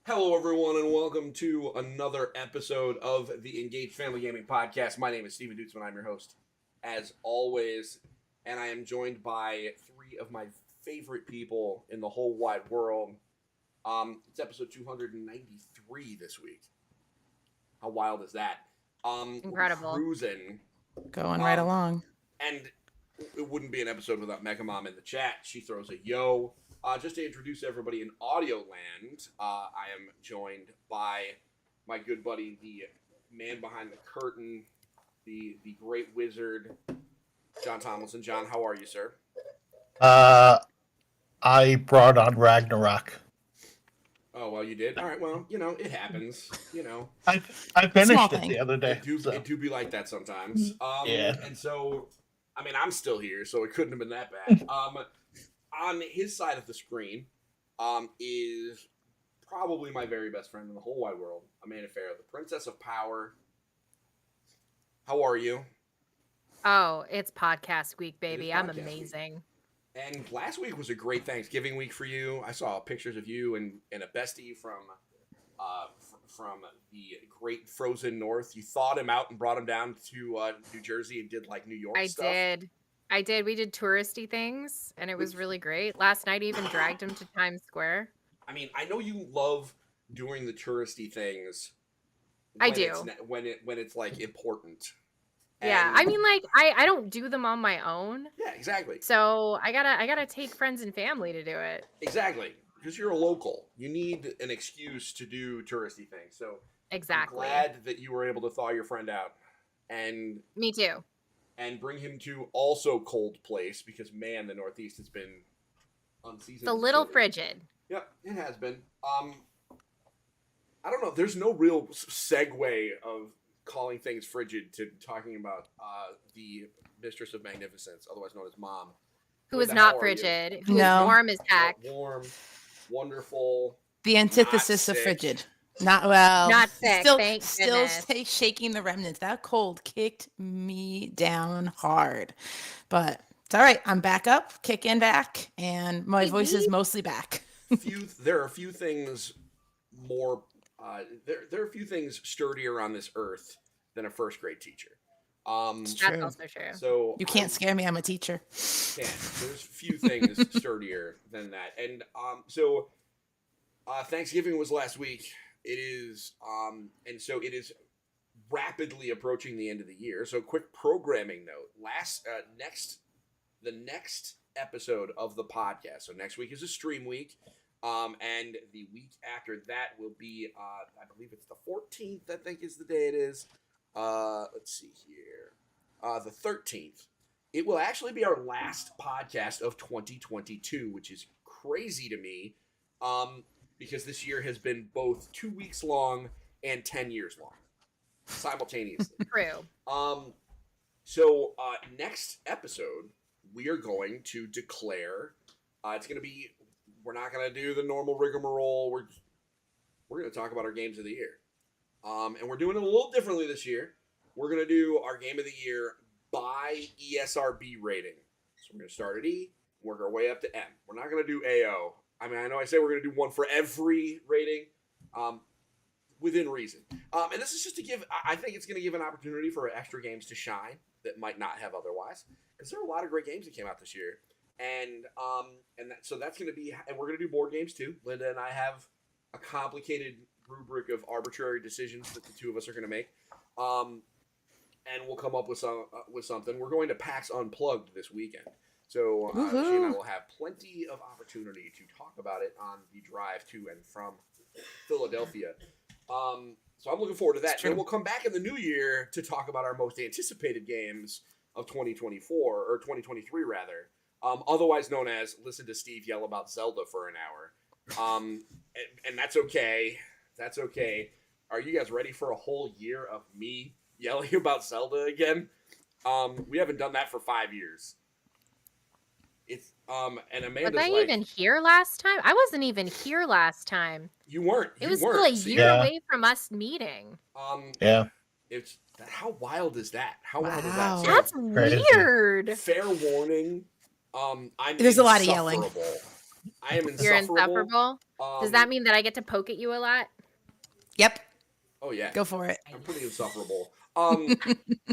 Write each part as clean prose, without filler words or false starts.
Hello, everyone, and welcome to another episode of the Engaged Family Gaming Podcast. My name is Steven Dutzman. I'm your host, as always, and I am joined by three of my favorite people in the whole wide world. It's episode 293 this week. How wild is that? Incredible. Cruising. Going right along. And it wouldn't be an episode without Mega Mom in the chat. She throws a yo. Just to introduce everybody in audio land, I am joined by my good buddy, the man behind the curtain, the great wizard, John Tomlinson. John, how are you, sir? I brought on Ragnarok. Oh, well, you did? All right, well, it happens, I finished Small it thing. the other day. It do be like that sometimes. Yeah. And so, I mean, I'm still here, so it couldn't have been that bad. On his side of the screen is probably my very best friend in the whole wide world, Amanda Farrow, the Princess of Power. How are you? Oh, it's podcast week, baby. I'm podcast amazing. And last week was a great Thanksgiving week for you. I saw pictures of you and a bestie from the great frozen north. You thawed him out and brought him down to New Jersey and did like New York stuff. I did. We did touristy things, and it was really great. Last night, I even dragged him to Times Square. I mean, I know you love doing the touristy things. I do. When it's like important. Yeah, And- I mean, like I don't do them on my own, Yeah, exactly. so I gotta take friends and family to do it. Exactly. Because you're a local. You need an excuse to do touristy things. So Exactly. I'm glad that you were able to thaw your friend out and Me too. bring him to also cold place because man, the Northeast has been unseasonably It's a little chilly. frigid. Yep, it has been. I don't know. There's no real segue of calling things frigid to talking about the Mistress of Magnificence, otherwise known as Mom. Who is Linda, how not are you? frigid? Who is No. warm as heck? Warm, wonderful. The antithesis of sick. frigid. Not well. Not sick, Still, thank still goodness. shaking the remnants. That cold kicked me down hard, but it's all right. I'm back up, kicking back, and my voice is mostly back. There are a few things more. There are a few things sturdier on this earth than a first grade teacher. It's That's true. also true. So You can't scare me. I'm a teacher. There's few things sturdier than that. And so Thanksgiving was last week. It is and so it is rapidly approaching the end of the year. So quick programming note. The next episode of the podcast. So next week is a stream week. And the week after that will be I believe it's the 14th, I think is the day it is. Let's see here. The 13th. It will actually be our last podcast of 2022, which is crazy to me. Because this year has been both 2 weeks long and 10 years long simultaneously. True. So next episode, we are going to declare, it's going to be, we're not going to do the normal rigmarole. We're going to talk about our games of the year. And we're doing it a little differently this year. We're going to do our game of the year by ESRB rating. So we're going to start at E, work our way up to M. We're not going to do AO. I mean, I know I say we're going to do one for every rating, within reason. And this is just to give, I think it's going to give an opportunity for extra games to shine that might not have otherwise. Because there are a lot of great games that came out this year. So that's going to be, and we're going to do board games too. Linda and I have a complicated rubric of arbitrary decisions that the two of us are going to make. And we'll come up with something. We're going to PAX Unplugged this weekend. So she and I will have plenty of opportunity to talk about it on the drive to and from Philadelphia. So I'm looking forward to that. And we'll come back in the new year to talk about our most anticipated games of 2024, or 2023 rather. Otherwise known as listen to Steve yell about Zelda for an hour. And that's okay. That's okay. Are you guys ready for a whole year of me yelling about Zelda again? We haven't done that for 5 years. It's and Amanda's Was I like, even here last time? I wasn't even here last time. you weren't. It You was weren't. still a See? year away from us meeting. Yeah. It's how wild is that? How wild is Wow. that? So, That's Crazy. weird. fair warning. I'm There's a lot of yelling. insufferable. I am You're insufferable. insufferable. Does that mean that I get to poke at you a lot? Yep. Oh yeah, Go for it. I'm pretty insufferable.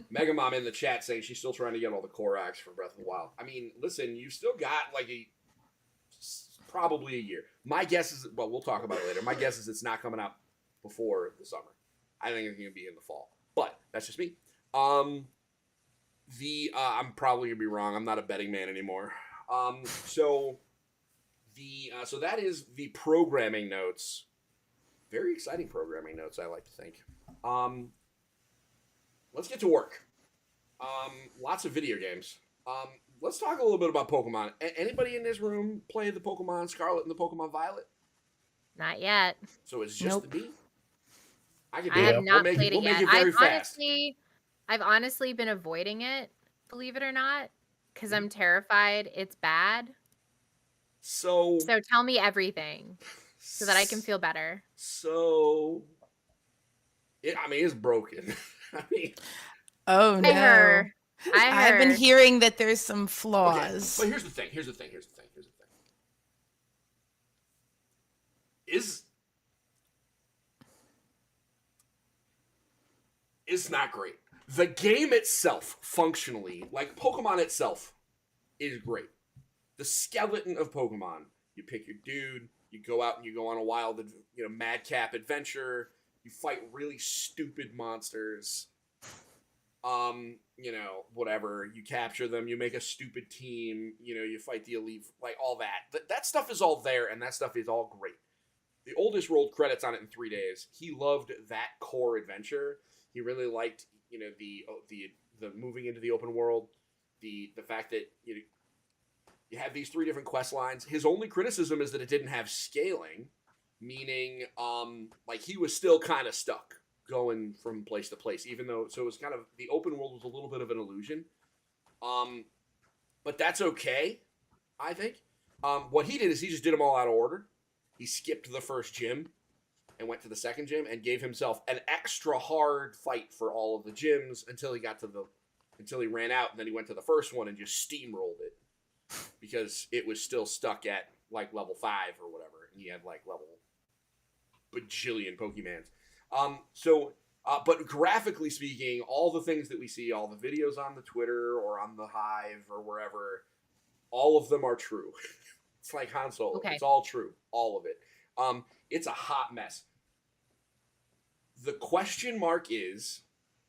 Mega Mom in the chat saying she's still trying to get all the Korax for Breath of the Wild. I mean, listen, you still got like probably a year. My guess is, well, we'll talk about it later. My guess is it's not coming out before the summer. I think it's going to be in the fall, but that's just me. I'm probably gonna be wrong. I'm not a betting man anymore. So that is the programming notes. Very exciting programming notes, I like to think. Let's get to work. Lots of video games. Let's talk a little bit about Pokemon. Anybody in this room play the Pokemon Scarlet and the Pokemon Violet? Not yet. So it's just Nope. the me. I have not played it we'll yet. Make it very fast. I've honestly been avoiding it, believe it or not, because I'm terrified it's bad. So tell me everything so that I can feel better. So, it's broken. I mean, Oh no. I heard. I've been hearing that there's some flaws. Okay, but here's the thing. It's not great. The game itself, functionally, like Pokemon itself, is great. The skeleton of Pokemon. You pick your dude. You go out and you go on a wild, madcap adventure. You fight really stupid monsters. Whatever. You capture them. You make a stupid team. You fight the elite. Like all that. That stuff is all there, and that stuff is all great. The oldest rolled credits on it in 3 days. He loved that core adventure. He really liked, the moving into the open world, the fact that you have these 3 different quest lines. His only criticism is that it didn't have scaling, meaning he was still kind of stuck going from place to place, even though it was kind of the open world was a little bit of an illusion. But that's okay, I think. What he did is he just did them all out of order. He skipped the first gym and went to the second gym and gave himself an extra hard fight for all of the gyms until he ran out, and then he went to the first one and just steamrolled it because it was still stuck at like level 5 or whatever, and he had like level bajillion Pokemons. But graphically speaking, all the things that we see, all the videos on the Twitter or on the Hive or wherever, all of them are true. It's like Han Solo. Okay. It's all true. All of it. It's a hot mess. The question mark is,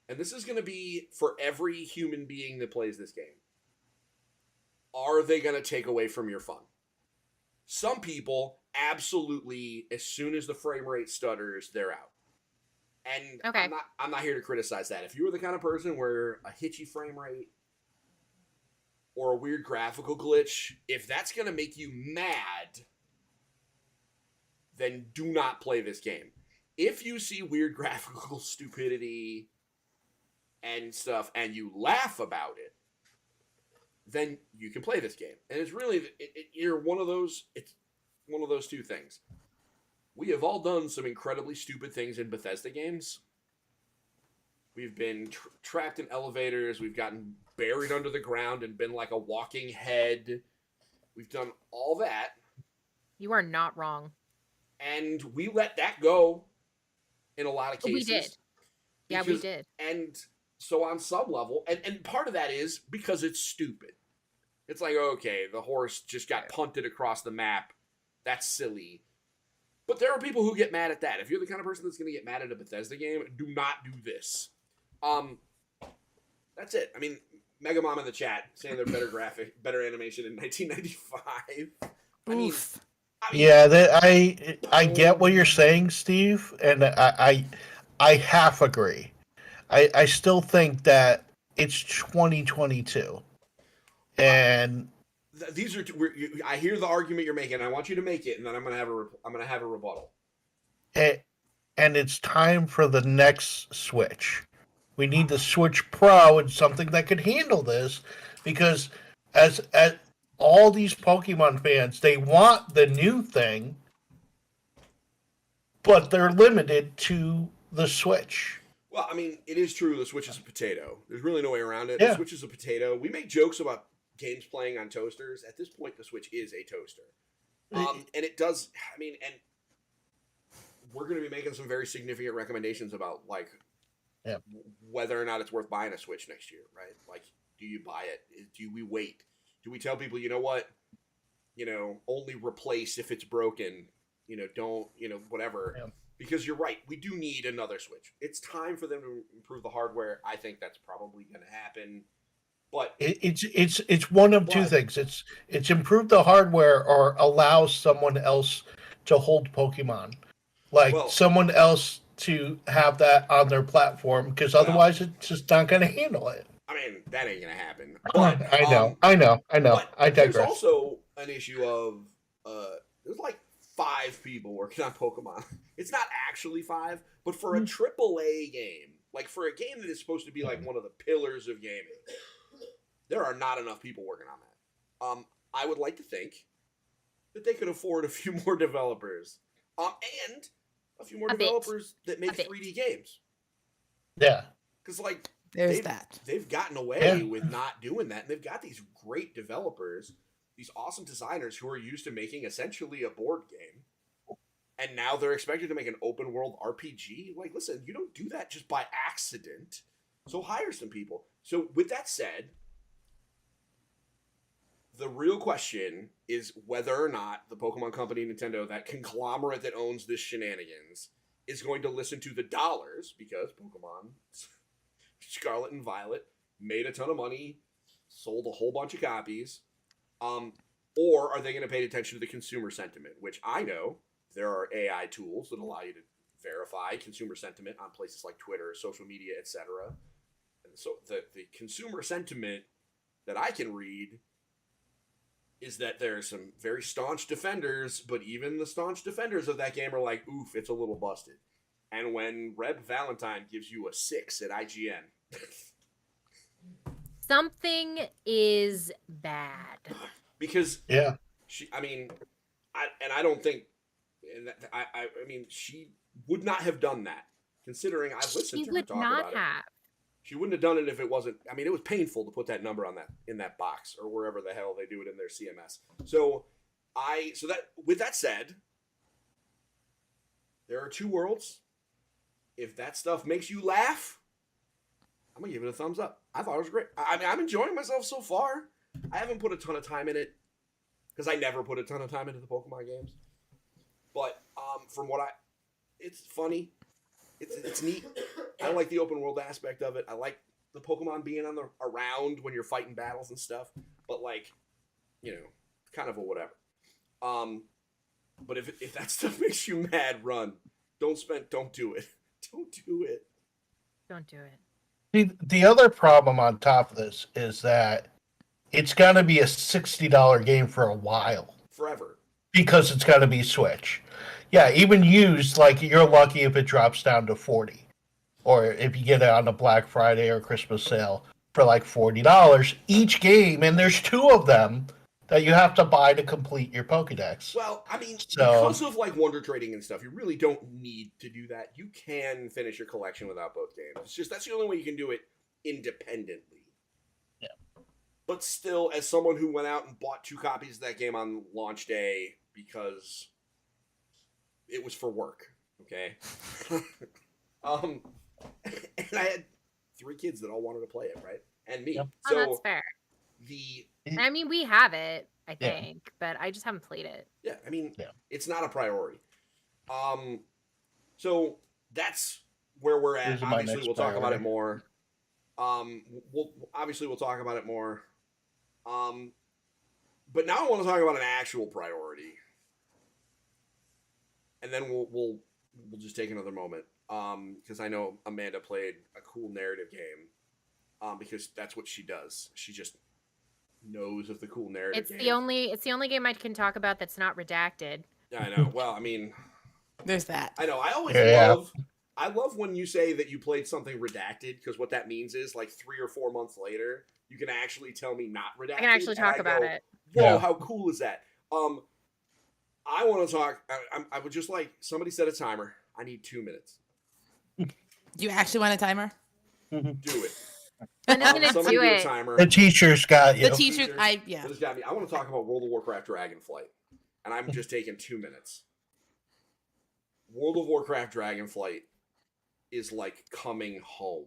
and this is going to be for every human being that plays this game, are they going to take away from your fun? Some people, absolutely, as soon as the frame rate stutters, they're out. And okay. I'm not here to criticize that. If you were the kind of person where a hitchy frame rate or a weird graphical glitch, if that's going to make you mad, then do not play this game. If you see weird graphical stupidity and stuff and you laugh about it, then you can play this game. And it's really, it's one of those 2 things. We have all done some incredibly stupid things in Bethesda games. We've been trapped in elevators. We've gotten buried under the ground and been like a walking head. We've done all that. You are not wrong. And we let that go in a lot of cases. We did. Yeah, we did. And so on some level, and part of that is because it's stupid. It's like, okay, the horse just got punted across the map. That's silly. But there are people who get mad at that. If you're the kind of person that's going to get mad at a Bethesda game, do not do this. That's it. I mean, Mega Mom in the chat saying they're better animation in 1995. I mean, yeah, I get what you're saying, Steve, and I half agree. I still think that it's 2022, and these are. I hear the argument you're making. I want you to make it, and then I'm gonna have a rebuttal. And it's time for the next Switch. We need the Switch Pro and something that could handle this, because as all these Pokemon fans, they want the new thing, but they're limited to the Switch. Well, I mean, it is true the Switch is a potato. There's really no way around it. Yeah. The Switch is a potato. We make jokes about games playing on toasters. At this point, the Switch is a toaster. And it does. I mean, and we're going to be making some very significant recommendations about like whether or not it's worth buying a Switch next year, right? Like, do you buy it? Do we wait? Do we tell people, you know what? Only replace if it's broken. Don't, whatever. Yeah. Because you're right. We do need another Switch. It's time for them to improve the hardware. I think that's probably going to happen. But it's one of two things. It's improve the hardware or allow someone else to hold Pokemon. Like someone else to have that on their platform, because otherwise it's just not going to handle it. I mean, that ain't going to happen. But, I know. I digress. There's also an issue of there's like 5 people working on Pokemon. It's not actually 5, but for a AAA game, like for a game that is supposed to be like one of the pillars of gaming, there are not enough people working on that. I would like to think that they could afford a few more developers, and a few more developers that make 3D games. Yeah, because like they've gotten away with not doing that, and they've got these great developers, these awesome designers who are used to making essentially a board game, and now they're expected to make an open world RPG. Like, listen, you don't do that just by accident. So hire some people. So with that said, the real question is whether or not the Pokemon Company, Nintendo, that conglomerate that owns this shenanigans, is going to listen to the dollars, because Pokemon Scarlet and Violet made a ton of money, sold a whole bunch of copies, or are they going to pay attention to the consumer sentiment, which I know there are AI tools that allow you to verify consumer sentiment on places like Twitter, social media, etc. And so the consumer sentiment that I can read is that there are some very staunch defenders, but even the staunch defenders of that game are like, oof, it's a little busted. And when Reb Valentine gives you a 6 at IGN, something is bad. Because I don't think, I mean, she would not have done that. Considering I've listened to her talk about it. She wouldn't have done it if it wasn't. I mean, it was painful to put that number on in that box or wherever the hell they do it in their CMS. So with that said, there are 2 worlds. If that stuff makes you laugh, I'm gonna give it a thumbs up. I thought it was great. I mean, I'm enjoying myself so far. I haven't put a ton of time in it because I never put a ton of time into the Pokemon games. But from what it's funny. It's neat. I like the open world aspect of it. I like the Pokemon being around when you're fighting battles and stuff. But like, kind of a whatever. But if that stuff makes you mad, run. Don't do it. Don't do it. Don't do it. The other problem on top of this is that it's going to be a $60 game for a while. Forever. Because it's going to be Switch. Yeah, even used, like, you're lucky if it drops down to $40. Or if you get it on a Black Friday or Christmas sale for like $40 each game, and there's 2 of them that you have to buy to complete your Pokédex. Well, I mean, because of like Wonder Trading and stuff, you really don't need to do that. You can finish your collection without both games. It's just that's the only way you can do it independently. Yeah. But still, as someone who went out and bought 2 copies of that game on launch day because it was for work, okay? And I had 3 kids that all wanted to play it, right? And me. Yep. So that's fair. I mean, we have it, I think, but I just haven't played it. Yeah, I mean, it's not a priority. So that's where we're at. Obviously, we'll talk about it more. We'll talk about it more. But now I want to talk about an actual priority, and then we'll just take another moment. Because I know Amanda played a cool narrative game. Because that's what she does. She just knows of the cool narrative. It's the only game I can talk about that's not redacted. I know. Well, I mean, there's that. I know. I love when you say that you played something redacted, because what that means is like 3 or 4 months later, you can actually tell me not redacted. I can actually talk about it. Whoa, how cool is that? I want to talk. I would just like somebody set a timer. I need 2 minutes. You actually want a timer? Do it. I'm not gonna do it. The teacher's got you. The teacher, got me. I want to talk about World of Warcraft Dragonflight. and I'm just taking 2 minutes. World of Warcraft Dragonflight is like coming home.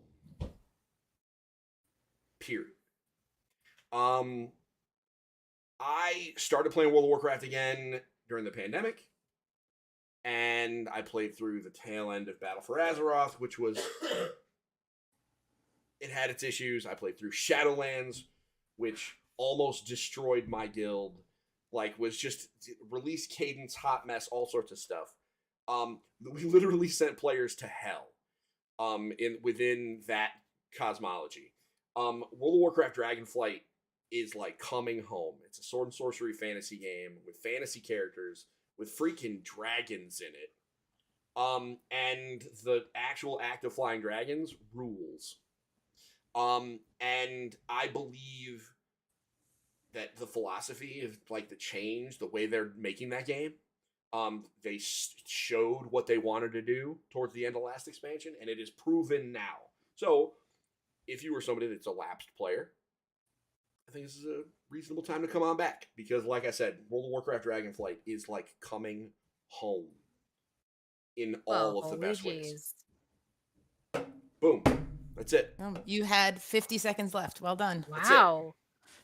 Period. I started playing World of Warcraft again during the pandemic, and I played through the tail end of Battle for Azeroth, which was it had its issues. I played through Shadowlands, which almost destroyed my guild. Like, was just release cadence, hot mess, all sorts of stuff. We literally sent players to hell. Within that cosmology. World of Warcraft Dragonflight is like coming home. It's a sword and sorcery fantasy game with fantasy characters with freaking dragons in it. And the actual act of flying dragons rules. And I believe that the philosophy of like the change, the way they're making that game, they showed what they wanted to do towards the end of last expansion, and it is proven now. So, if you were somebody that's a lapsed player, I think this is a reasonable time to come on back. Because, like I said, World of Warcraft Dragonflight is like coming home in all of the best ways. Boom. That's it. You had 50 seconds left. Well done. Wow.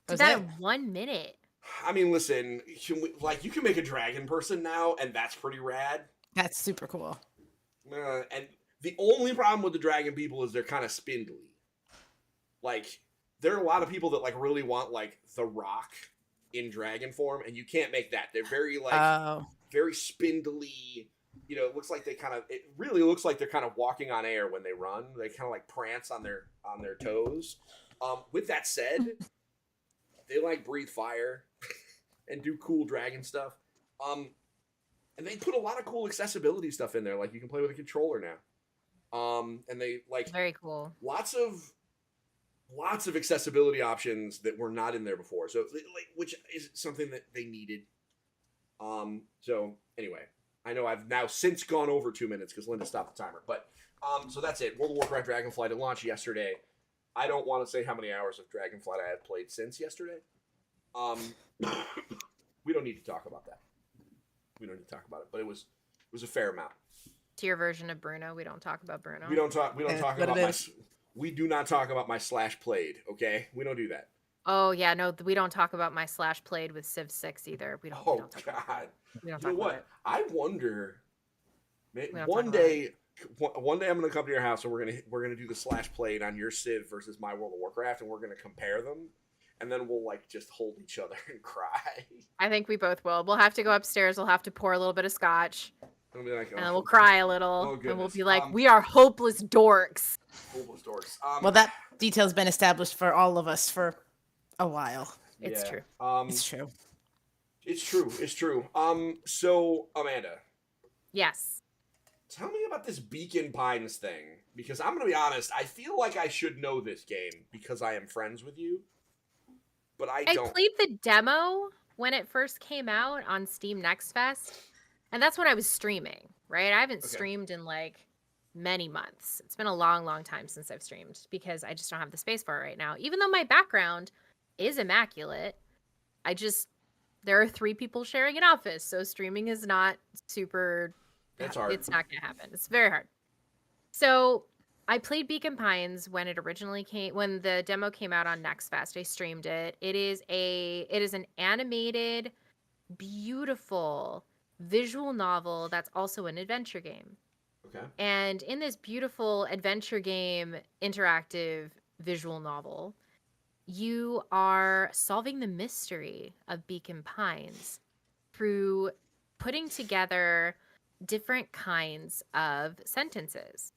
Did Was that it? in 1 minute. I mean, listen, you can make a dragon person now, and that's pretty rad. That's super cool. And the only problem with the dragon people is they're kind of spindly. Like, there are a lot of people that like really want like the Rock in dragon form, and you can't make that. They're very like very spindly. You know, it really looks like they're kind of walking on air when they run. They kind of like prance on their toes. With that said, they like breathe fire and do cool dragon stuff. And they put a lot of cool accessibility stuff in there. Like, you can play with a controller now. And they like very cool. Lots of accessibility options that were not in there before. So like, which is something that they needed. So anyway, I know I've now since gone over 2 minutes because Linda stopped the timer. But so that's it. World of Warcraft Dragonflight, it launched yesterday. I don't want to say how many hours of Dragonflight I have played since yesterday. We don't need to talk about that. We don't need to talk about it, but it was a fair amount. To your version of Bruno, we don't talk about Bruno. We don't talk about we do not talk about my slash played, okay? We don't do that. Oh yeah, no, we don't talk about my slash played with Civ 6 either. We don't. Oh, we don't talk God. about it. We don't You know talk what? about it. I wonder. don't One talk day I'm gonna come to your house and we're gonna do the slash played on your Civ versus my World of Warcraft, and we're gonna compare them, and then we'll like just hold each other and cry. I think we both will. We'll have to go upstairs. We'll have to pour a little bit of scotch, And, be like, and then we'll cry a little, Oh, and we'll goodness. be like, "We are hopeless dorks." hopeless dorks. Well, that detail's been established for all of us for a while. It's true. It's true. It's true. It's true. So Amanda, Yes. tell me about this Beacon Pines thing, because I'm gonna be honest. I feel like I should know this game because I am friends with you, but I don't. I played the demo when it first came out on Steam Next Fest, and that's when I was streaming, right? I haven't streamed in like many months. It's been a long, long time since I've streamed because I just don't have the space for it right now. Even though my background is immaculate, there are 3 people sharing an office, so streaming is not super... That's hard. It's not going to happen. It's very hard. So I played Beacon Pines when when the demo came out on Next Fest. I streamed it. It is an animated, beautiful visual novel that's also an adventure game. Okay. And in this beautiful adventure game, interactive visual novel, you are solving the mystery of Beacon Pines through putting together different kinds of sentences.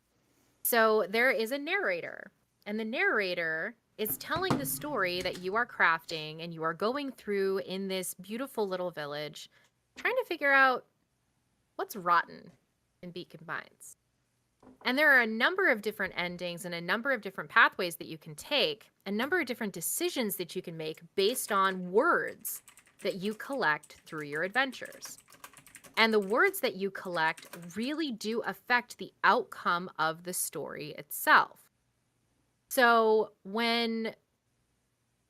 So there is a narrator, and the narrator is telling the story that you are crafting and you are going through in this beautiful little village, trying to figure out what's rotten in Beacon Pines. And there are a number of different endings and a number of different pathways that you can take, a number of different decisions that you can make based on words that you collect through your adventures. And the words that you collect really do affect the outcome of the story itself. So when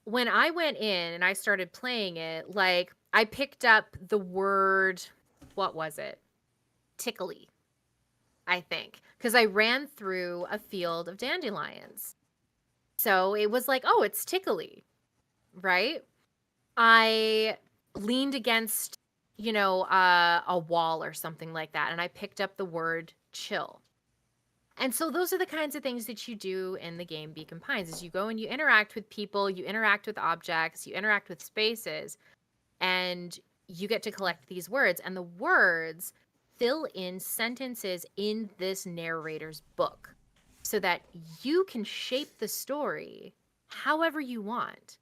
when I went in and I started playing it, like I picked up the word, what was it? Tickly, I think, because I ran through a field of dandelions. So it was like, oh, it's tickly, right? I leaned against, a wall or something like that, and I picked up the word chill. And so those are the kinds of things that you do in the game Beacon Pines is you go and you interact with people, you interact with objects, you interact with spaces, and you get to collect these words. And the words fill in sentences in this narrator's book so that you can shape the story however you want.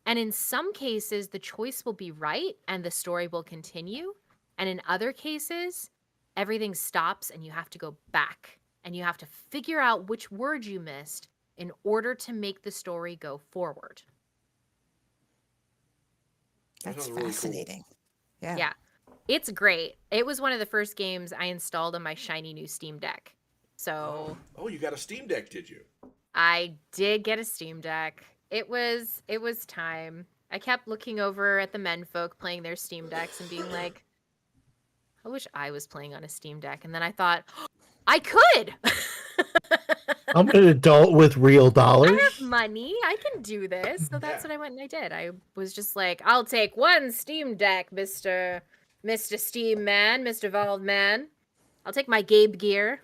And in some cases, the choice will be right and the story will continue. And in other cases, everything stops and you have to go back and you have to figure out which word you missed in order to make the story go forward. That That's sounds really cool. fascinating. Yeah. Yeah. It's great. It was one of the first games I installed on my shiny new Steam Deck. So Oh, you got a Steam Deck, did you? I did get a Steam Deck. It was time. I kept looking over at the menfolk playing their Steam Decks and being like, I wish I was playing on a Steam Deck. And then I thought, I could. I'm an adult with real I dollars. have money. I can do this. So that's what I went and I did. I was just like, I'll take one Steam Deck, Mr. Steam Man, Mr. Valve Man. I'll take my Gabe gear.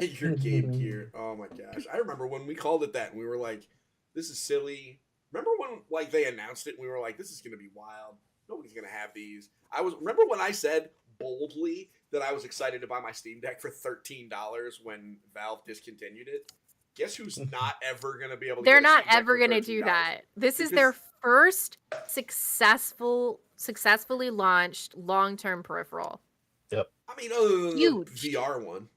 Your Game Gear. Oh my gosh. I remember when we called it that and we were like, this is silly. Remember when like they announced it and we were like, this is gonna be wild. Nobody's gonna have these. Remember when I said boldly that I was excited to buy my Steam Deck for $13 when Valve discontinued it? Guess who's not ever gonna be able to They're get a not Steam Deck ever for going to do $13? that. This is Because- their first successfully launched long-term peripheral. I mean, other than Huge. the VR one.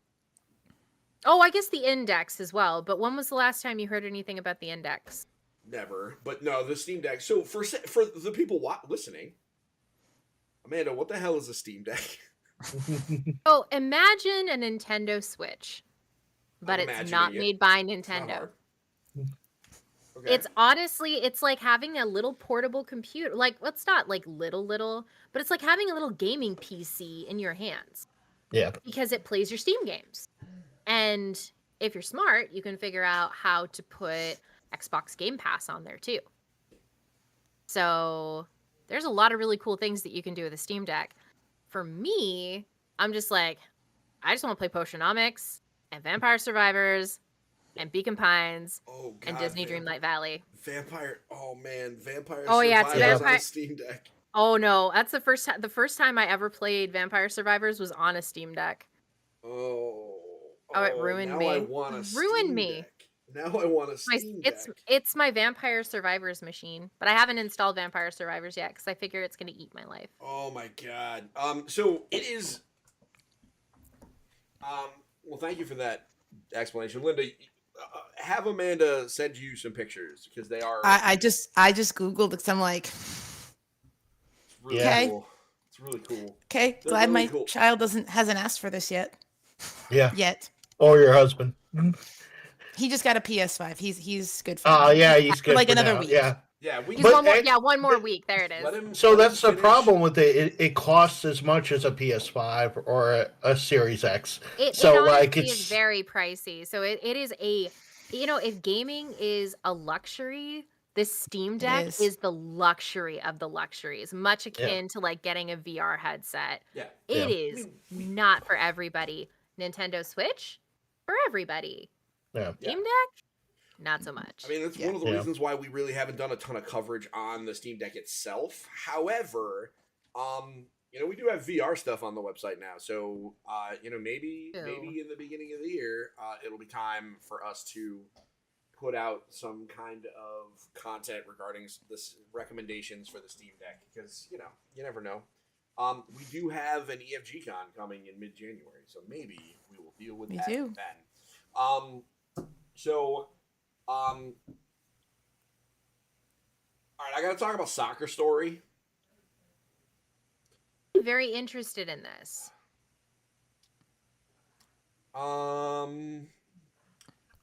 Oh, I guess the Index as well. But when was the last time you heard anything about the Index? Never. But no, the Steam Deck. So for the people listening, Amanda, what the hell is a Steam Deck? Oh, imagine a Nintendo Switch, but I'm it's imagining not it. made by It's not Nintendo. hard. Okay. It's honestly, it's like having a little portable computer. Like, it's not like little, but it's like having a little gaming PC in your hands Yeah. because it plays your Steam games. And if you're smart, you can figure out how to put Xbox Game Pass on there too. So there's a lot of really cool things that you can do with a Steam Deck. For me, I'm just like, I just want to play Potionomics and Vampire Survivors and Beacon Pines Oh, God, and Disney Dreamlight Valley. Vampire. Oh man, Vampire. Oh, yeah, it's Survivors on Vampire- a Steam Deck. Oh no, that's the first time I ever played Vampire Survivors was on a Steam Deck. Oh. Oh, it ruined now me. I want a Ruined Steam me. Deck. Now I want a Steam Deck. It's my Vampire Survivors machine, but I haven't installed Vampire Survivors yet because I figure it's gonna eat my life. Oh my God. So it is. Well, thank you for that explanation, Linda. Have Amanda send you some pictures because they are I just Googled because I'm like, really Okay. cool. It's really cool. okay, They're glad really my cool. child hasn't asked for this yet. Yeah. Yet. Or your husband. He just got a PS5. He's good for Oh, now. yeah, he's good like for another now. week. Yeah. Yeah, we He's But- one more but- week. There it is. let him. So let him that's the finish. problem with it. It costs as much as a PS5 or a Series X. It So, honestly like, is it's- very pricey. So it is if gaming is a luxury, this Steam Deck is. is the luxury of the luxuries, much akin to like getting a VR headset. Yeah. It Yeah. is not for everybody. Nintendo Switch, for everybody. Yeah. Yeah. Steam Deck, not so much. I mean, that's Yeah. one of the Yeah. reasons why we really haven't done a ton of coverage on the Steam Deck itself. However, we do have VR stuff on the website now, so maybe in the beginning of the year, it'll be time for us to put out some kind of content regarding this recommendations for the Steam Deck because you never know. We do have an EFG Con coming in mid-January, so maybe we will deal with We that do. then. All right, I got to talk about Soccer Story. I'm very interested in this. I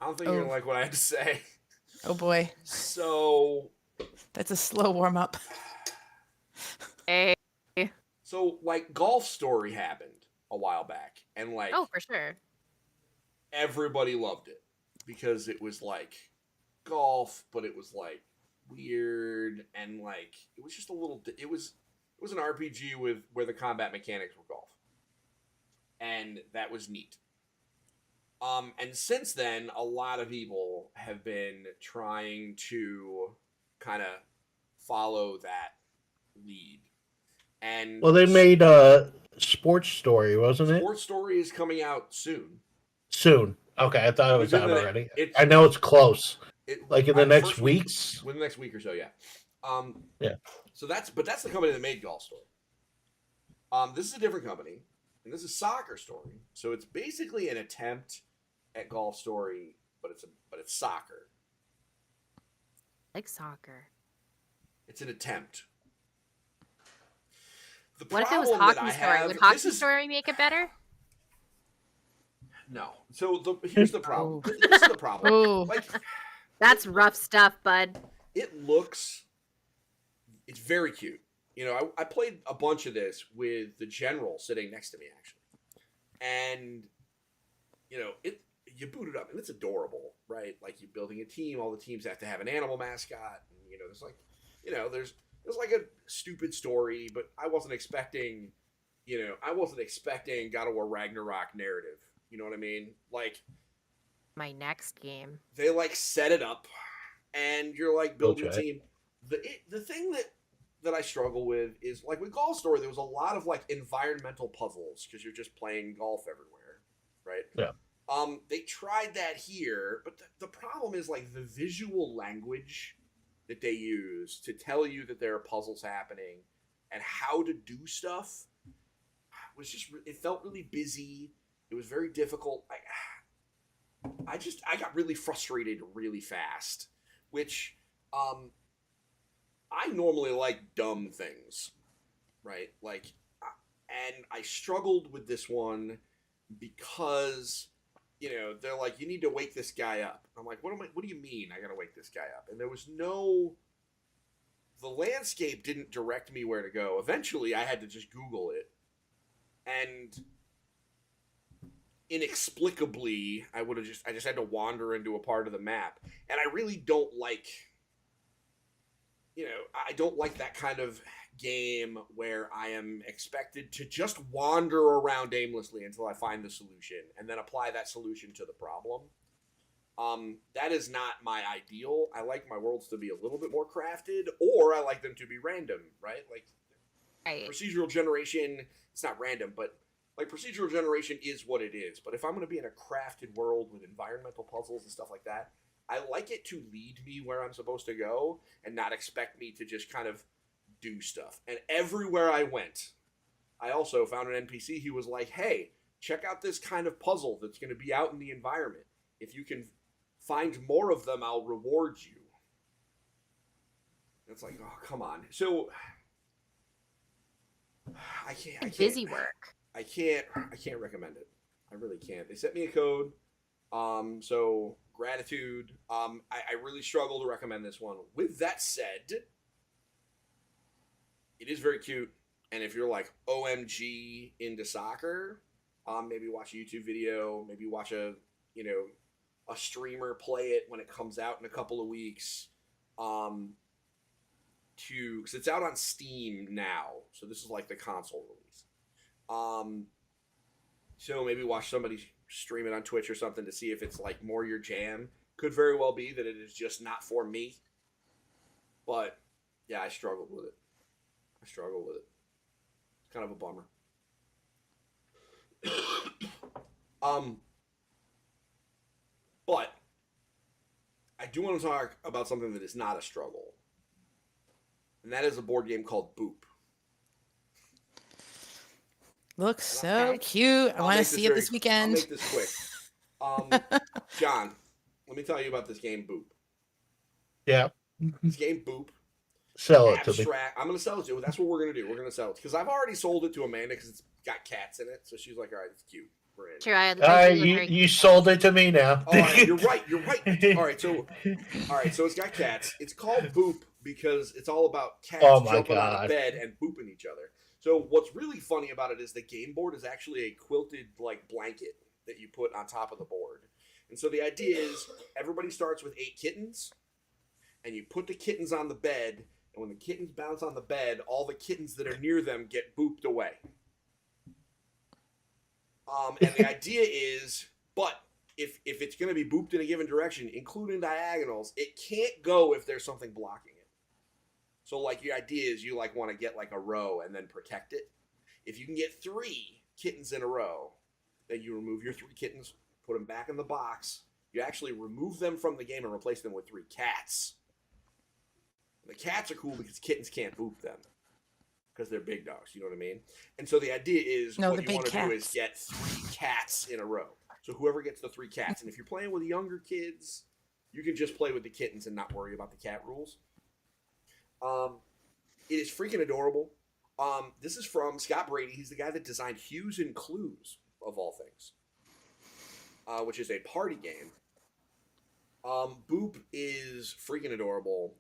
don't think you're gonna like what I have to say. Oh boy. So, That's a slow warm up. Hey. So, like, Golf Story happened a while back, and, like, Oh, for sure. everybody loved it because it was, like, golf, but it was, like, weird, and, like, it was just a little... It was an RPG with where the combat mechanics were golf. And that was neat. And since then, a lot of people have been trying to kind of follow that lead. And Well, they made Sports Story, wasn't it? Sports Story is coming out soon. Soon. Okay, I thought it was Within out the- already. it's- I know it's close. Like in the next first week- weeks. within the next week or so, yeah. Yeah. So that's the company that made Golf Story. This is a different company, and this is Soccer Story. So it's basically an attempt at Golf Story, but it's soccer. Like soccer. It's an attempt. The What if it was problem that Hockey I Story? have- Would Hockey this is- Story make it better? No. So here's the problem. Oh. This is the problem. Oh, Like, That's rough stuff, bud. it's very cute. You know, I played a bunch of this with the general sitting next to me, actually. And, you know, you boot it up, and it's adorable, right? Like, you're building a team. All the teams have to have an animal mascot. And, you know, there's like, you know, there's like a stupid story, but I wasn't expecting God of War Ragnarok narrative. You know what I mean? Like, My next game. they like set it up, and you're like building a Okay. team. The thing that I struggle with is, like, with Golf Story, there was a lot of like environmental puzzles because you're just playing golf everywhere, right? Yeah. They tried that here, but the problem is, like, the visual language that they use to tell you that there are puzzles happening and how to do stuff was just, it felt really busy. It was very difficult. I got really frustrated really fast, which I normally like dumb things, right? Like, and I struggled with this one because, you know, they're like, you need to wake this guy up. I'm like, what do you mean I gotta wake this guy up? And there was the landscape didn't direct me where to go. Eventually I had to just Google it, and inexplicably I just had to wander into a part of the map. And I really don't like, you know, I don't like that kind of game where I am expected to just wander around aimlessly until I find the solution and then apply that solution to the problem. That is not my ideal. I like my worlds to be a little bit more crafted, or I like them to be random, right? Like, Right. procedural generation, it's not random, but like, procedural generation is what it is. But if I'm going to be in a crafted world with environmental puzzles and stuff like that, I like it to lead me where I'm supposed to go and not expect me to just kind of do stuff. And everywhere I went, I also found an NPC who was like, hey, check out this kind of puzzle that's going to be out in the environment. If you can find more of them, I'll reward you. It's like, oh, come on. So I can't Busy work. I can't recommend it. I really can't. They sent me a code. So gratitude. I really struggle to recommend this one. With that said, it is very cute. And if you're like OMG into soccer, maybe watch a YouTube video, maybe watch a streamer play it when it comes out in a couple of weeks. Because it's out on Steam now. So this is like the console release. So maybe watch somebody stream it on Twitch or something to see if it's like more your jam. Could very well be that it is just not for me. But yeah, I struggled with it. It's kind of a bummer. But I do want to talk about something that is not a struggle. And that is a board game called Boop. looks so cute. I want to see it this I'll weekend. make this quick. John, let me tell you about this game Boop. Yeah. This game Boop. Sell it to me. Abstract. I'm going to sell it to you. That's what we're going to do. We're going to sell it. Because I've already sold it to Amanda because it's got cats in it. So she's like, all right, it's cute. Brandon. True. I do look very You sold it to me now. All right, you're right. You're right. All right, so it's got cats. It's called Boop because it's all about cats Oh my jumping out of God. bed and booping each other. So what's really funny about it is the game board is actually a quilted like blanket that you put on top of the board. And so the idea is everybody starts with 8 kittens, and you put the kittens on the bed, and when the kittens bounce on the bed, all the kittens that are near them get booped away. And the idea is, but if it's going to be booped in a given direction, including diagonals, it can't go if there's something blocking it. So, like, your idea is you, like, want to get, like, a row and then protect it. If you can get 3 kittens in a row, then you remove your 3 kittens, put them back in the box. You actually remove them from the game and replace them with 3 cats. And the cats are cool because kittens can't boop them because they're big dogs. You know what I mean? And so the idea is what you want to do is get 3 cats in a row. So whoever gets the 3 cats, and if you're playing with younger kids, you can just play with the kittens and not worry about the cat rules. It is freaking adorable. This is from Scott Brady. He's the guy that designed Hues and Clues, of all things, which is a party game. Boop is freaking adorable.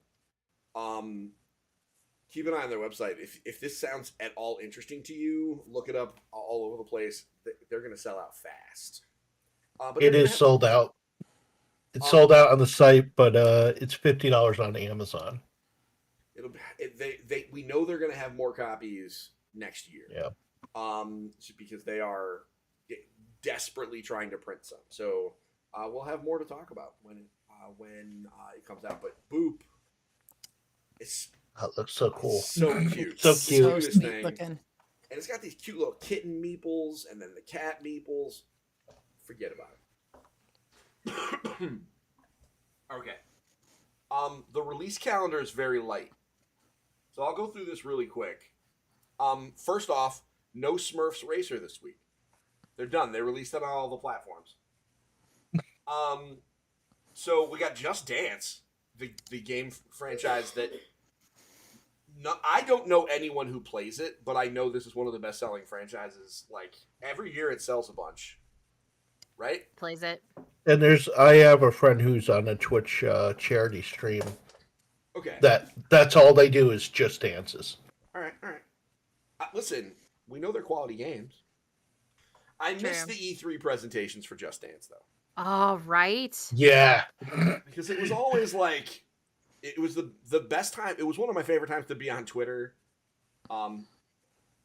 Keep an eye on their website. If this sounds at all interesting to you, look it up all over the place. They're going to sell out fast. But It is sold out. It's sold out on the site, but it's $50 on Amazon. We know they're going to have more copies next year. Yeah. Because they are desperately trying to print some. So we'll have more to talk about when it comes out. But Boop, that looks so cool. So cute. So cute. So sweet looking. And it's got these cute little kitten meeples and then the cat meeples. Forget about it. Okay. The release calendar is very light. So I'll go through this really quick. First off, no Smurfs Racer this week. They're done. They released it on all the platforms. So we got Just Dance, the game franchise that I don't know anyone who plays it, but I know this is one of the best-selling franchises. Like, every year it sells a bunch. Right? Plays it. And I have a friend who's on a Twitch charity stream. Okay. That's all they do is Just Dances. All right. Listen, we know they're quality games. I miss the E3 presentations for Just Dance, though. Oh, right. Yeah. Because it was always like, it was the best time. It was one of my favorite times to be on Twitter.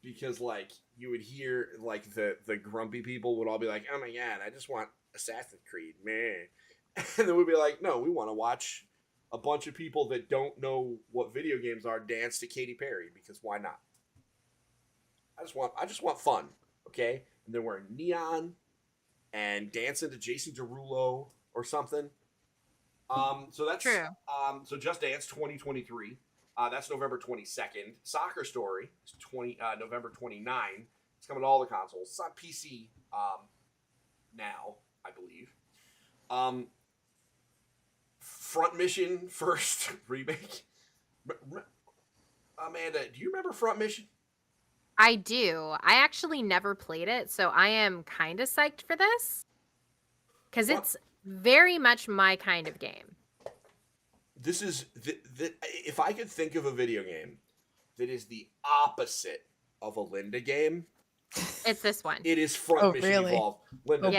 Because, like, you would hear, like, the grumpy people would all be like, oh my god, I just want Assassin's Creed, man. And then we'd be like, no, we want to watch a bunch of people that don't know what video games are dance to Katy Perry, because why not? I just want fun, okay? And they're wearing neon and dancing to Jason Derulo or something. So that's true. So Just Dance 2023. That's November 22nd. Soccer Story is November 29. It's coming to all the consoles. It's on PC now, I believe. Front Mission first remake. Amanda, do you remember Front Mission? I do. I actually never played it, so I am kind of psyched for this. Because it's very much my kind of game. This is if I could think of a video game that is the opposite of a Linda game, it's this one. It is Front Mission Evolved. Linda,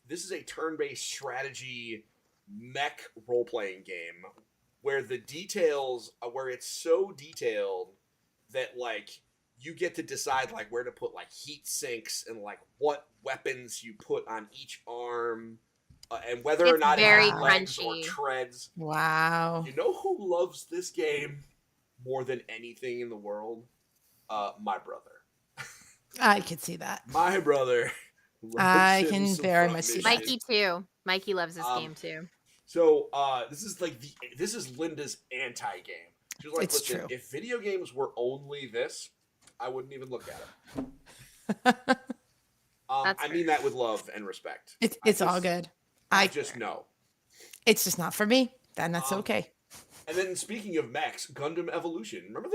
this is a turn-based strategy mech role-playing game where the details, where it's so detailed that, like, you get to decide, like, where to put, like, heat sinks and, like, what weapons you put on each arm. And whether or not it has legs or treads. Wow. You know who loves this game more than anything in the world? My brother. I could see that. My brother. I can very much see that. Mikey too. Mikey loves this game too. So this is Linda's anti-game. She was like, it's listen, true. If video games were only this, I wouldn't even look at them. I mean that with love and respect. It's all good. I just know. It's just not for me. Then that's okay. And then speaking of mechs, Gundam Evolution. Remember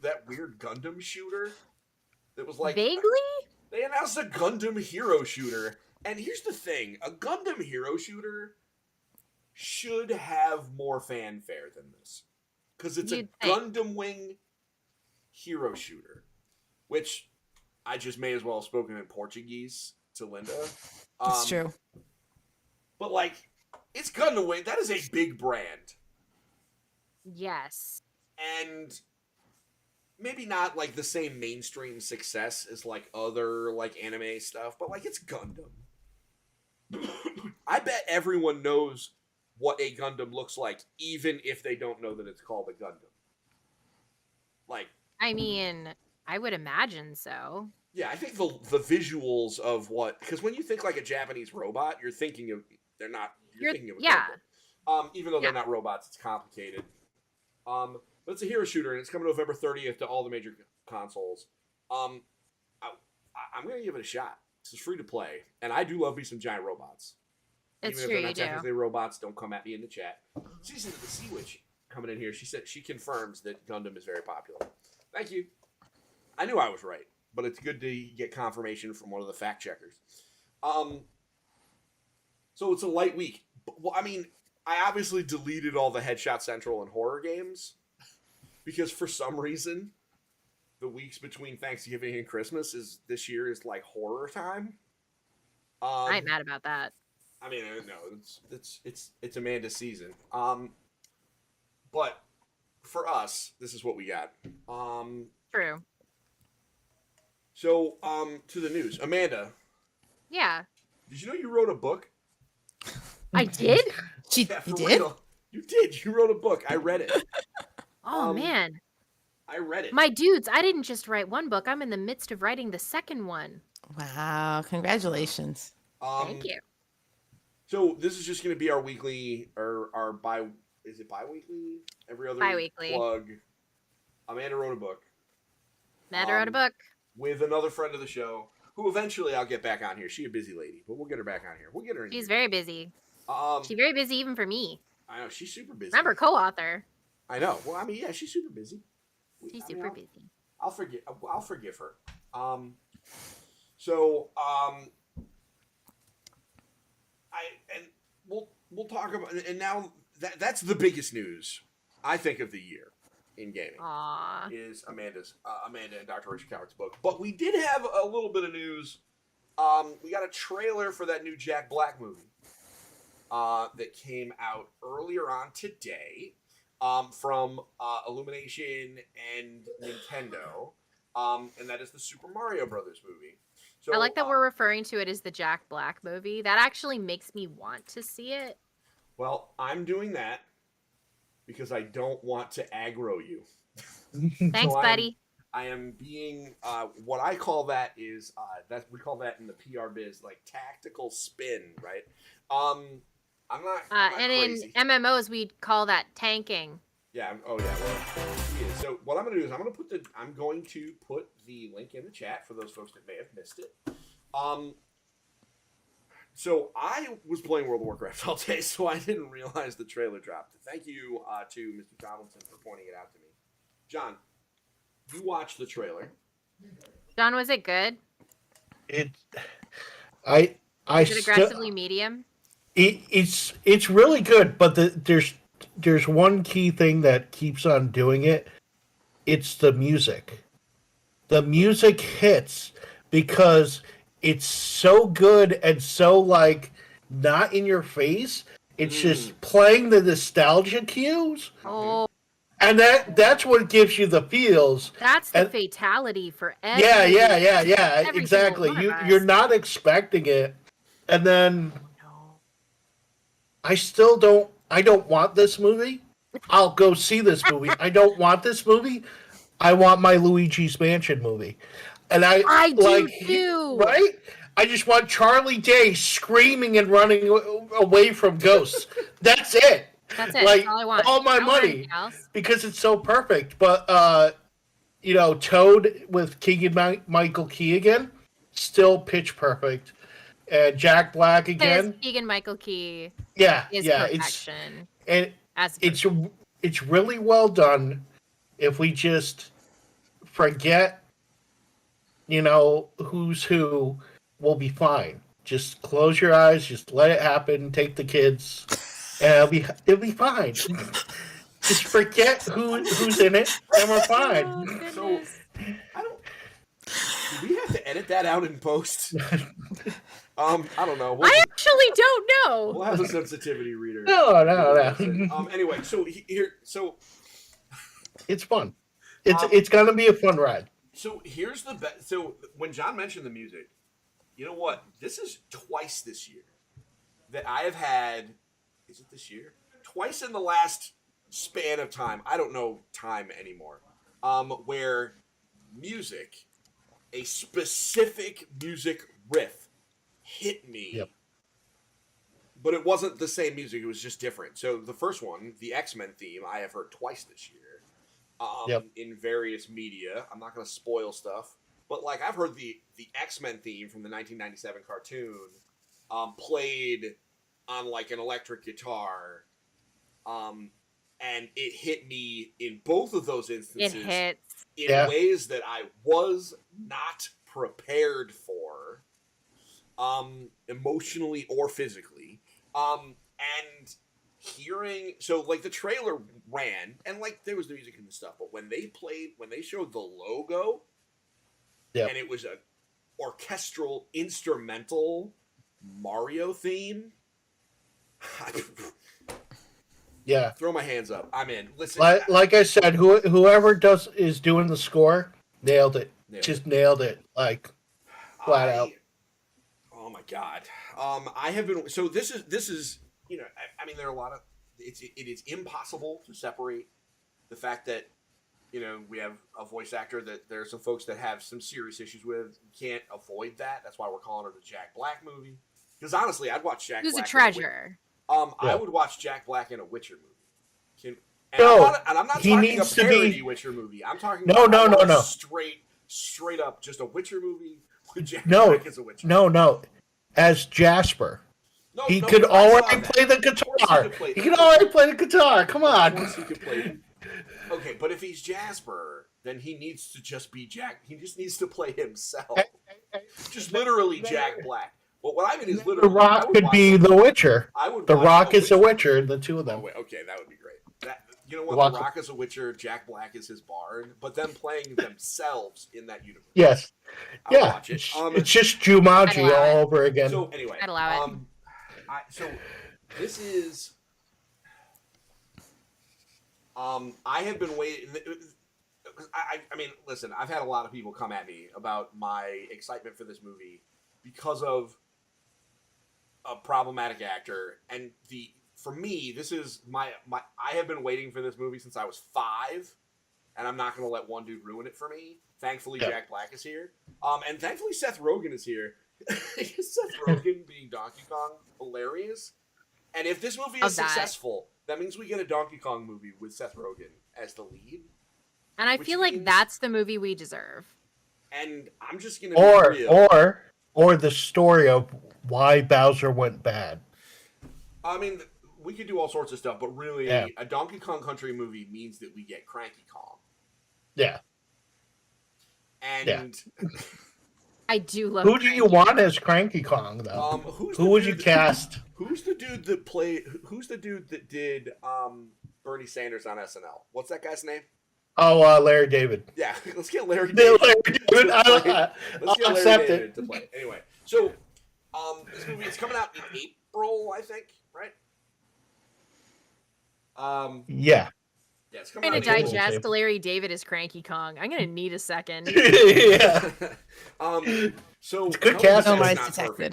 that weird Gundam shooter? That was like vaguely? They announced a Gundam hero shooter. And here's the thing. A Gundam hero shooter should have more fanfare than this. Because it's You'd a think. Gundam Wing hero shooter. Which I just may as well have spoken in Portuguese to Linda. It's true. But, like, it's Gundam Wing. That is a big brand. Yes. And maybe not, like, the same mainstream success as, like, other, like, anime stuff. But, like, it's Gundam. I bet everyone knows what a Gundam looks like, even if they don't know that it's called a Gundam. Like, I mean, I would imagine so. yeah, I think the visuals of what, because when you think like a Japanese robot, you're thinking of you're thinking of a yeah. Gundam. Even though they're Yeah. not robots, it's complicated. But it's a hero shooter, and it's coming November 30th to all the major consoles. I'm gonna give it a shot. This is free to play, and I do love me some giant robots. It's Even if true, they're you not do. technically robots, don't come at me in the chat. Season of the Sea Witch coming in here. She said she confirms that Gundam is very popular. Thank you. I knew I was right, but it's good to get confirmation from one of the fact checkers. So it's a light week. Well, I mean, I obviously deleted all the Headshot Central and horror games because for some reason, the weeks between Thanksgiving and Christmas this year is like horror time. I ain't mad about that. I mean, no, it's Amanda's season. But for us, this is what we got. True. So, to the news. Amanda, Yeah. did you know you wrote a book? I did? Yeah, You for did? real. You did. You wrote a book. I read it. Oh, man. I read it. My dudes, I didn't just write one book. I'm in the midst of writing the second one. Wow. Congratulations. Thank you. So this is just going to be our weekly, or our is it bi-weekly? Every other Bi-weekly. plug. Amanda wrote a book. Matter wrote a book. With another friend of the show, who eventually I'll get back on here. She's a busy lady, but we'll get her back on here. We'll get her in She's here. very busy. She's very busy even for me. I know, she's super busy. Remember, co-author. I know. Well, I mean, yeah, she's super busy. She's I mean, super busy. I'll forgive her. We'll talk about, and now that's the biggest news I think of the year in gaming. Aw. Is Amanda and Dr. Richard Coward's book. But we did have a little bit of news. We got a trailer for that new Jack Black movie that came out earlier on today from Illumination and Nintendo, and that is the Super Mario Brothers movie. So, I like that we're referring to it as the Jack Black movie. That actually makes me want to see it. Well, I'm doing that because I don't want to aggro you. Thanks, buddy. I am being what I call that is that we call that in the PR biz like tactical spin, right? I'm not And crazy. in MMOs, we call that tanking. Yeah. Oh yeah. Well, yeah. So what I'm going to do is I'm going to put the link in the chat for those folks that may have missed it. So I was playing World of Warcraft all day, so I didn't realize the trailer dropped. Thank you to Mr. Tomlinson for pointing it out to me. John, you watched the trailer. John, was it good? I Is it aggressively medium? It's really good, but there's one key thing that keeps on doing it. It's the music. The music hits because it's so good and so like not in your face. It's just playing the nostalgia cues. Oh, And that's what gives you the feels. that's the And- fatality for every. Yeah, every exactly. single one of us. You're not expecting it, and then No. I don't want this movie. I'll go see this movie. I don't want this movie. I want my Luigi's Mansion movie. And I do like, too. Right? I just want Charlie Day screaming and running away from ghosts. That's it. That's it. Like, That's all I want. all my I don't want money. anything else. Because it's so perfect. But Toad with Keegan Michael Key again, still pitch perfect. And Jack Black Because again. Keegan Michael Key Yeah, is yeah. perfection. It's really well done. If we just forget who's who will be fine. Just close your eyes, just let it happen, take the kids, and it'll be fine. Just forget who's in it, and we're fine. Oh, So goodness. I don't. Do we have to edit that out in post? I don't know. I actually don't know. We'll have a sensitivity reader. No. Anyway, so It's fun. It's gonna be a fun ride. So here's the best. So when John mentioned the music, you know what? This is twice this year that I have had. Is it this year? Twice in the last span of time. I don't know time anymore. Where music, a specific music riff, hit me. Yep. But it wasn't the same music. It was just different. So the first one, the X-Men theme, I have heard twice this year. In various media. I'm not going to spoil stuff, but like I've heard the X-Men theme from the 1997 cartoon played on like an electric guitar, and it hit me in both of those instances. It hits in ways that I was not prepared for, emotionally or physically, and hearing like the trailer ran and like there was the music and the stuff, but when they showed the logo, and it was a orchestral instrumental Mario theme, throw my hands up. I'm in. Listen, like I said, whoever is doing the score nailed it. Just nailed it, like flat out. Oh my god. I have been. So this is. I mean, there are a lot of. It is impossible to separate the fact that, we have a voice actor that there are some folks that have some serious issues with. You can't avoid that. That's why we're calling it the Jack Black movie. Because honestly, I'd watch Jack. Who's Black a treasure? I would watch Jack Black in a Witcher movie. I'm not he talking needs a parody to be... Witcher movie. I'm talking no. Straight up, just a Witcher movie with Jack Black as a Witcher. No. As Jasper. He could already play the guitar. He could already play the guitar. Come on. Of course he could play. Okay, but if he's Jasper, then he needs to just be Jack. He just needs to play himself. Just literally Jack Black. But what I mean is literally... The Rock could be The Witcher. The Rock is The Witcher, the two of them. Oh, wait, okay, that would be great. You know what? The Rock is a Witcher, Jack Black is his bard, but them playing themselves in that universe. Yes. I'll watch it. It's just Jumanji all over again. So anyway, I'd allow it. So this is. I have been waiting. I mean, listen. I've had a lot of people come at me about my excitement for this movie because of a problematic actor, and for me, this is my. I have been waiting for this movie since I was 5, and I'm not going to let one dude ruin it for me. Thankfully, Jack Black is here, and thankfully Seth Rogen is here. Seth Rogen being Donkey Kong, hilarious. And if this movie is successful, that means we get a Donkey Kong movie with Seth Rogen as the lead. And I feel like that's the movie we deserve. And I'm just gonna be real. Or the story of why Bowser went bad. I mean, we could do all sorts of stuff, but really, a Donkey Kong Country movie means that we get Cranky Kong. Yeah. And I do love. Who do you want as Cranky Kong, though? Who would you cast? Who's the dude that did Bernie Sanders on SNL? What's that guy's name? Oh, Larry David. Yeah, let's get Larry David. Let's get Larry David to play. Anyway, so this movie is coming out in April, I think, right? Yeah. Yeah, it's I'm coming going out to in digest Larry David as Cranky Kong. I'm going to need a second. Yeah. So it's good casting.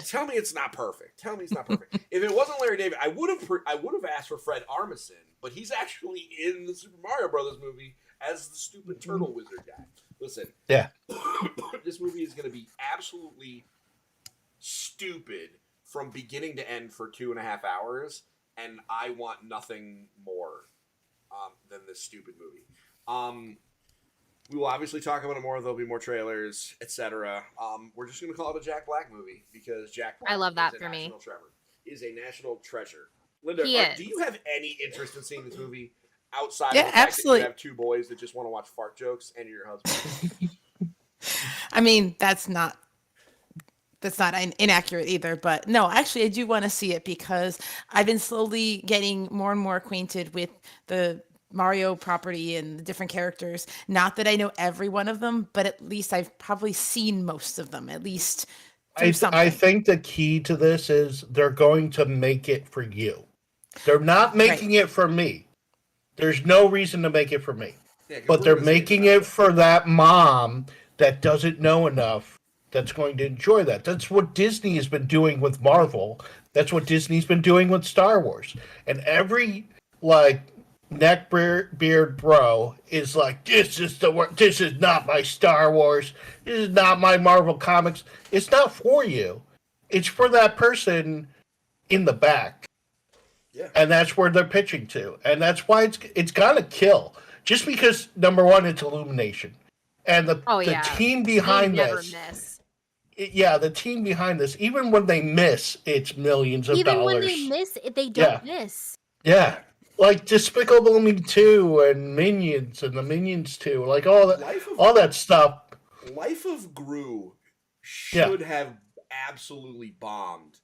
Tell me it's not perfect. Tell me it's not perfect. If it wasn't Larry David, I would have asked for Fred Armisen, but he's actually in the Super Mario Brothers movie as the stupid turtle wizard guy. Listen. Yeah. This movie is going to be absolutely stupid from beginning to end for 2.5 hours, and I want nothing more than this stupid movie. We will obviously talk about it more. There'll be more trailers, etc. We're just going to call it a Jack Black movie because Jack Black I love that for me. Is a national treasure. Linda, do you have any interest in seeing this movie outside of the fact absolutely. that you have 2 boys that just want to watch fart jokes and your husband? I mean, that's not inaccurate either, but no, actually I do want to see it because I've been slowly getting more and more acquainted with the Mario property and the different characters. Not that I know every one of them, but at least I've probably seen most of them, at least through I something. think the key to this is they're going to make it for you. They're not making it for me. There's no reason to make it for me. Yeah, 'cause But we're they're gonna say it's making not it that. for that mom that doesn't know enough that's going to enjoy that. That's what Disney has been doing with Marvel. That's what Disney's been doing with Star Wars. And every like neckbeard bro is like, this is not my Star Wars. This is not my Marvel comics. It's not for you. It's for that person in the back. Yeah. And that's where they're pitching to. And that's why it's gonna kill. Just because number one, it's Illumination. And the team They behind never this, miss. the team behind this, even when they miss, it's millions of Even dollars. when they miss, they don't miss. Yeah. Like Despicable Me 2 and Minions and the Minions 2, like all that stuff. Life of Gru should have absolutely bombed.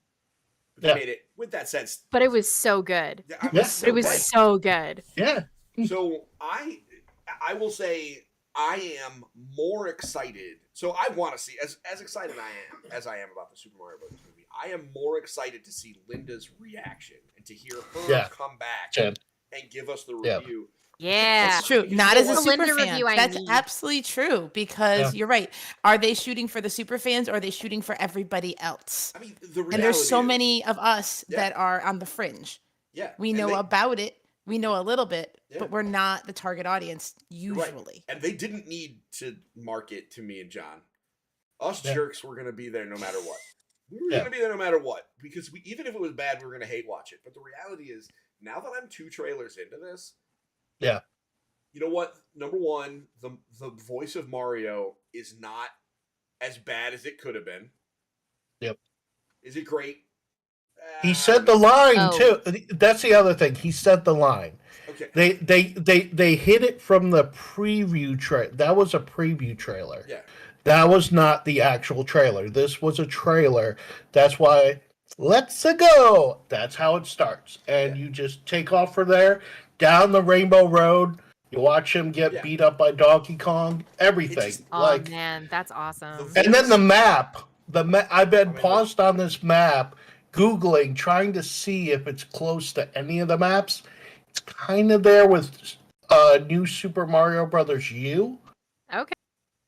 But they made it with that sense. But it was so good. It was So good. Yeah. So I will say I am more excited. So I want to see as excited as I am about the Super Mario Bros. Movie. I am more excited to see Linda's reaction and to hear her come back and give us the review. Yeah, that's true. Not as a super fan. Review that's absolutely true because you're right. Are they shooting for the super fans or are they shooting for everybody else? I mean, the reality and there's so is, many of us that are on the fringe. Yeah, we know about it. We know a little bit, but we're not the target audience usually. Right. And they didn't need to market to me and John. Us jerks were going to be there no matter what. We were going to be there no matter what because even if it was bad, we were going to hate watch it. But the reality is, now that I'm 2 trailers into this. Yeah. You know what? Number one, the voice of Mario is not as bad as it could have been. Yep. Is it great? He said the line too. That's the other thing. He said the line. Okay. They hit it from the preview trailer. That was a preview trailer. Yeah. That was not the actual trailer. This was a trailer. That's why let's go. That's how it starts. And you just take off from there. Down the Rainbow Road, you watch him get beat up by Donkey Kong. Everything. Man, that's awesome. And then the map. I've been paused on this map, Googling, trying to see if it's close to any of the maps. It's kind of there with New Super Mario Brothers U. Okay.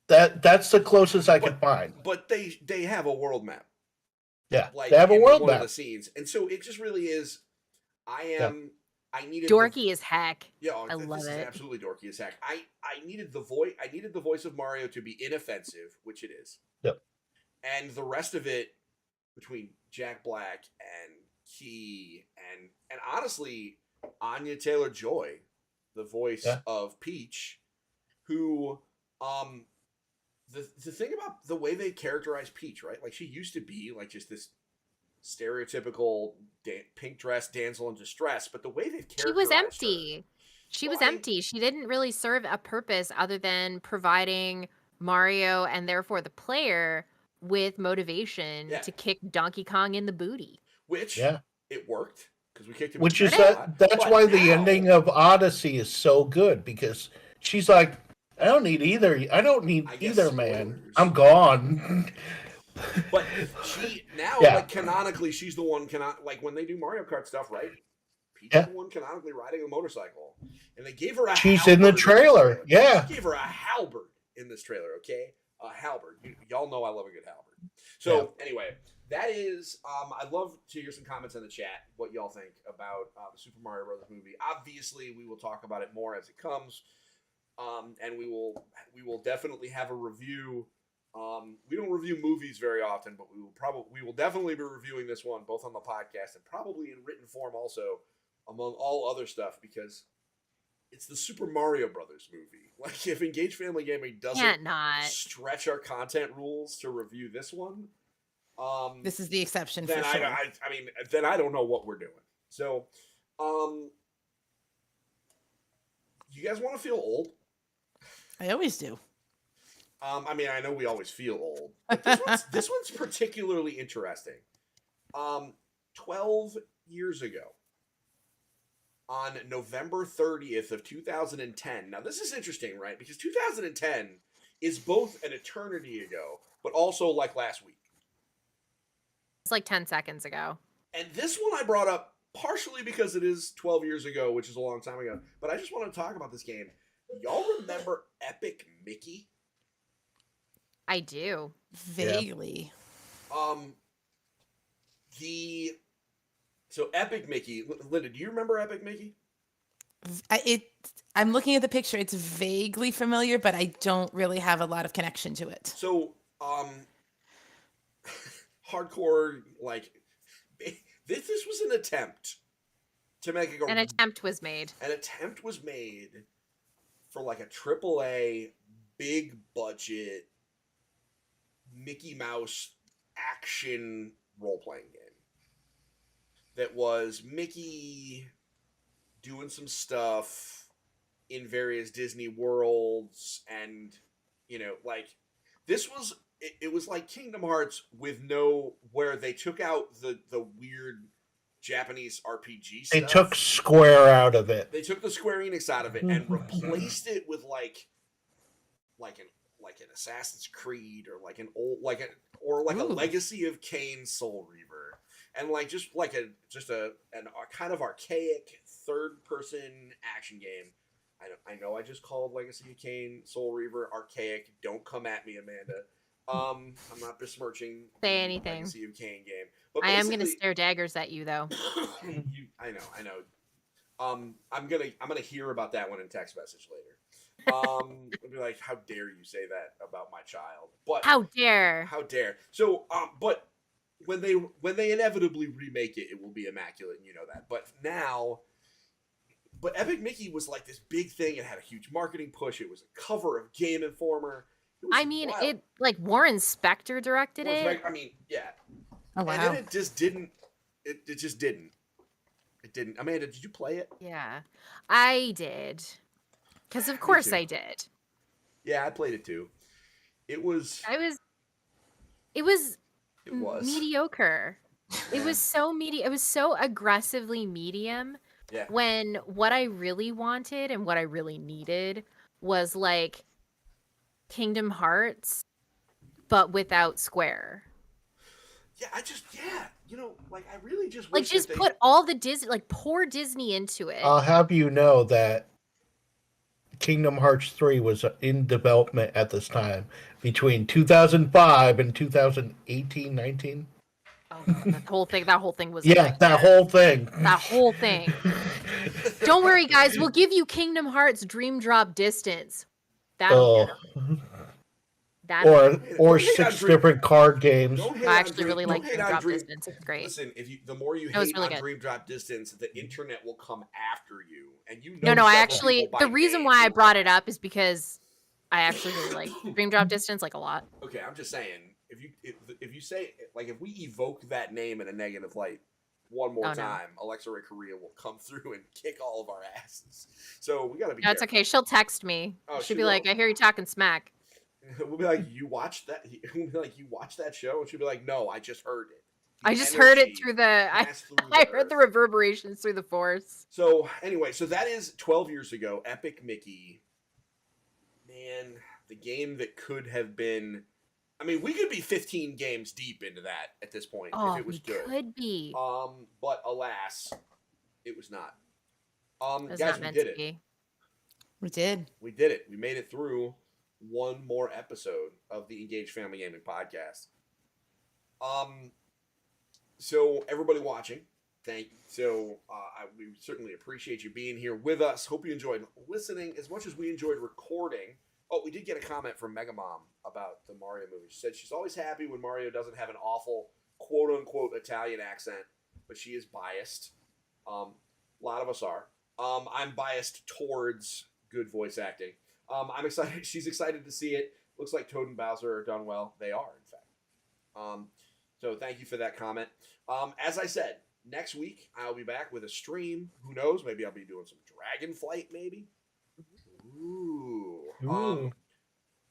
That's the closest I could find. But they have a world map. Yeah, they have a world one map. Of the scenes, and so it just really is. I needed dorky as heck. Yeah, I love this it. Is absolutely dorky as heck. I needed the voice. I needed the voice of Mario to be inoffensive, which it is. Yep. And the rest of it, between Jack Black and Key and honestly Anya Taylor-Joy, the voice of Peach, who the thing about the way they characterize Peach, right? Like she used to be like just this stereotypical pink dress damsel in distress, but the way they've characterized she was empty. Her, she was empty. She didn't really serve a purpose other than providing Mario and therefore the player with motivation to kick Donkey Kong in the booty. Which it worked because we kicked him. Which is that's why the ending of Odyssey is so good because she's like, I don't need either. I don't need either, man. I'm gone. But she now, like canonically, she's the one like when they do Mario Kart stuff, right? Peach is the one canonically riding a motorcycle, and they gave her a. She's in the trailer. Yeah, they gave her a halberd in this trailer. Okay, a halberd. Y'all know I love a good halberd. So anyway, that is. I'd love to hear some comments in the chat. What y'all think about the Super Mario Bros. Movie? Obviously, we will talk about it more as it comes, and we will definitely have a review. We don't review movies very often, but we will definitely be reviewing this one both on the podcast and probably in written form also, among all other stuff, because it's the Super Mario Brothers movie. Like if Engage Family Gaming doesn't stretch our content rules to review this one, this is the exception then for sure. I mean, then I don't know what we're doing. So, you guys want to feel old? I always do. I mean, I know we always feel old, but this one's particularly interesting. 12 years ago, on November 30th of 2010. Now, this is interesting, right? Because 2010 is both an eternity ago, but also like last week. It's like 10 seconds ago. And this one I brought up partially because it is 12 years ago, which is a long time ago. But I just want to talk about this game. Y'all remember Epic Mickey? I do. Vaguely. So Epic Mickey, Linda, do you remember Epic Mickey? I'm looking at the picture. It's vaguely familiar, but I don't really have a lot of connection to it. So, hardcore, like, this was an attempt to make An attempt was made. An attempt was made for like a AAA, big budget, Mickey Mouse action role-playing game. That was Mickey doing some stuff in various Disney worlds, and like this was it was like Kingdom Hearts with where they took out the weird Japanese RPG stuff. They took Square out of it. They took the Square Enix out of it and replaced it with like an Assassin's Creed or like an old a Legacy of Kain Soul Reaver. And just a kind of archaic third-person action game. I know I just called Legacy of Kain Soul Reaver archaic. Don't come at me, Amanda. I'm not besmirching Say anything. Legacy of Kain game. But I am going to stare daggers at you, though. I know. I'm gonna hear about that one in text message later. I'll be like, how dare you say that about my child? But how dare? So, but when they inevitably remake it, it will be immaculate, and you know that. But Epic Mickey was like this big thing. It had a huge marketing push. It was a cover of Game Informer. I mean, wild. It like Warren Spector directed it. I mean, yeah. Oh wow. And then it just didn't. It just didn't. It didn't. Amanda, did you play it? Yeah, I did. Because of course I did. Yeah, I played it too. It was mediocre. It was so It was so aggressively medium. Yeah. When what I really wanted and what I really needed was like Kingdom Hearts, but without Square. Yeah, I really just like wish just that put all the Disney, like pour Disney into it. I'll have you know that Kingdom Hearts 3 was in development at this time between 2005 and 2018, 19. Oh, that whole thing was that whole thing. That whole thing. Don't worry, guys. We'll give you Kingdom Hearts Dream Drop Distance. Or 6 different card games. I actually really like Dream Drop Distance. It's great. Listen, the more you hate on Dream Drop Distance, the internet will come after you, and you know. No. I actually the reason why I brought it up is because I actually really like Dream Drop Distance like a lot. Okay, I'm just saying if you say like if we evoke that name in a negative light one more time, Alexa Ray Korea will come through and kick all of our asses. So we gotta be. That's okay. She'll text me. She'll be like, "I hear you talking smack." We'll be like, you watched that? We'll be like, you watched that show? And she'll be like, no, I just heard it. I just heard it through I heard the reverberations through the force. So anyway, that is 12 years ago. Epic Mickey. Man, the game that could have been. I mean, we could be 15 games deep into that at this point if it was good. Could be. But alas, it was not. Guys, we did it. We did. We did it. We made it through one more episode of the Engaged Family Gaming Podcast. So everybody watching, thank you. So we certainly appreciate you being here with us. Hope you enjoyed listening as much as we enjoyed recording. Oh, we did get a comment from Mega Mom about the Mario movie. She said she's always happy when Mario doesn't have an awful quote-unquote Italian accent, but she is biased. A lot of us are. I'm biased towards good voice acting. I'm excited. She's excited to see it. Looks like Toad and Bowser are done well. They are, in fact. So thank you for that comment. As I said, next week I'll be back with a stream. Who knows? Maybe I'll be doing some Dragonflight, maybe. Ooh.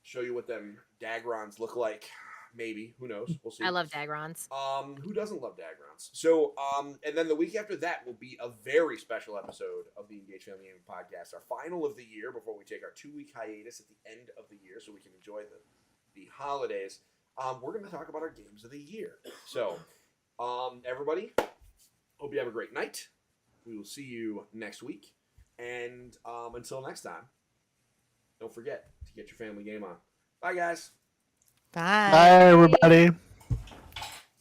show you what them Dagrons look like. Maybe, who knows? We'll see. I love Dagrons. Who doesn't love Dagrons? So, and then the week after that will be a very special episode of the Engaged Family Gaming Podcast, our final of the year before we take our 2-week hiatus at the end of the year, so we can enjoy the holidays. We're going to talk about our games of the year. So, everybody, hope you have a great night. We will see you next week, and until next time, don't forget to get your family game on. Bye, guys. Bye. Bye, everybody.